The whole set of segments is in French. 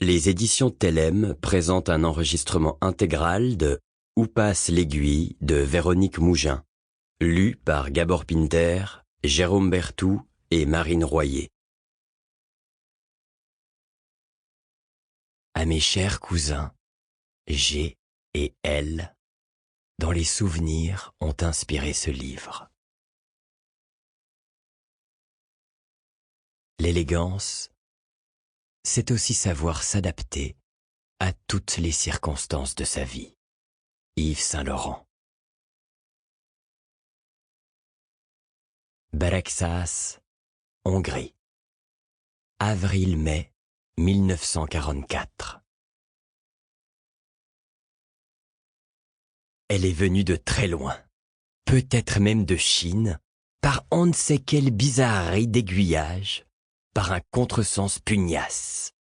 Les éditions Tellem présentent un enregistrement intégral de Où passe l'aiguille de Véronique Mougin, lu par Gabor Pinter, Jérôme Berthoud et Marine Royer. À mes chers cousins, G et L, dont les souvenirs ont inspiré ce livre. L'élégance, c'est aussi savoir s'adapter à toutes les circonstances de sa vie. Yves Saint-Laurent. Beraksas, Hongrie. Avril-mai 1944. Elle est venue de très loin, peut-être même de Chine, par on ne sait quelle bizarrerie d'aiguillage, par un contresens pugnace.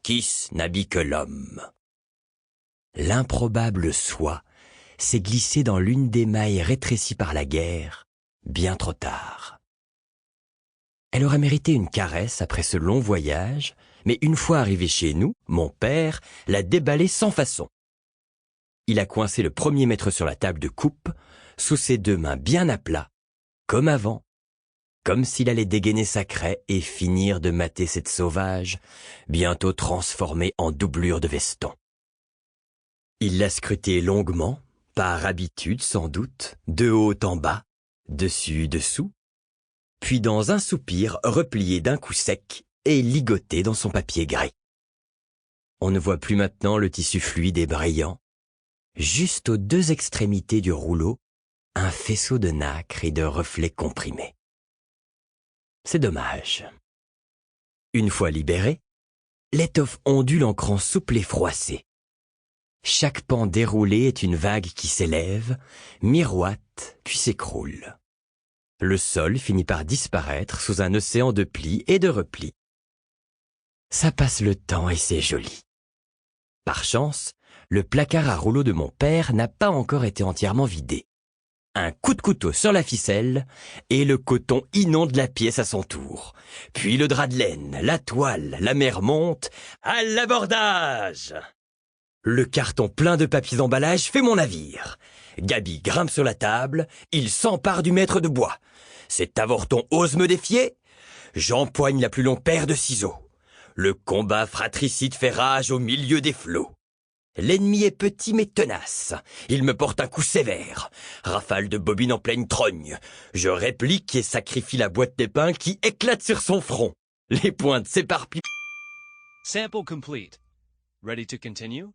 Qui n'habille que l'homme. L'improbable soie s'est glissée dans l'une des mailles rétrécies par la guerre, bien trop tard. Elle aurait mérité une caresse après ce long voyage, mais une fois arrivée chez nous, mon père l'a déballée sans façon. Il a coincé le premier mètre sur la table de coupe, sous ses deux mains bien à plat, comme avant, comme s'il allait dégainer sa craie et finir de mater cette sauvage, bientôt transformée en doublure de veston. Il l'a scrutée longuement, par habitude sans doute, de haut en bas, dessus dessous, puis dans un soupir replié d'un coup sec et ligoté dans son papier gris. On ne voit plus maintenant le tissu fluide et brillant, juste aux deux extrémités du rouleau, un faisceau de nacre et de reflets comprimés. C'est dommage. Une fois libérée, l'étoffe ondule en cran souple et froissé. Chaque pan déroulé est une vague qui s'élève, miroite, puis s'écroule. Le sol finit par disparaître sous un océan de plis et de replis. Ça passe le temps et c'est joli. Par chance, le placard à rouleaux de mon père n'a pas encore été entièrement vidé. Un coup de couteau sur la ficelle, et le coton inonde la pièce à son tour. Puis le drap de laine, la toile, la mer monte, à l'abordage! Le carton plein de papiers d'emballage fait mon navire. Gabi grimpe sur la table, il s'empare du mètre de bois. Cet avorton ose me défier? J'empoigne la plus longue paire de ciseaux. Le combat fratricide fait rage au milieu des flots. L'ennemi est petit mais tenace. Il me porte un coup sévère. Rafale de bobine en pleine trogne. Je réplique et sacrifie la boîte d'épingles qui éclate sur son front. Les pointes s'éparpillent. Sample complete. Ready to continue?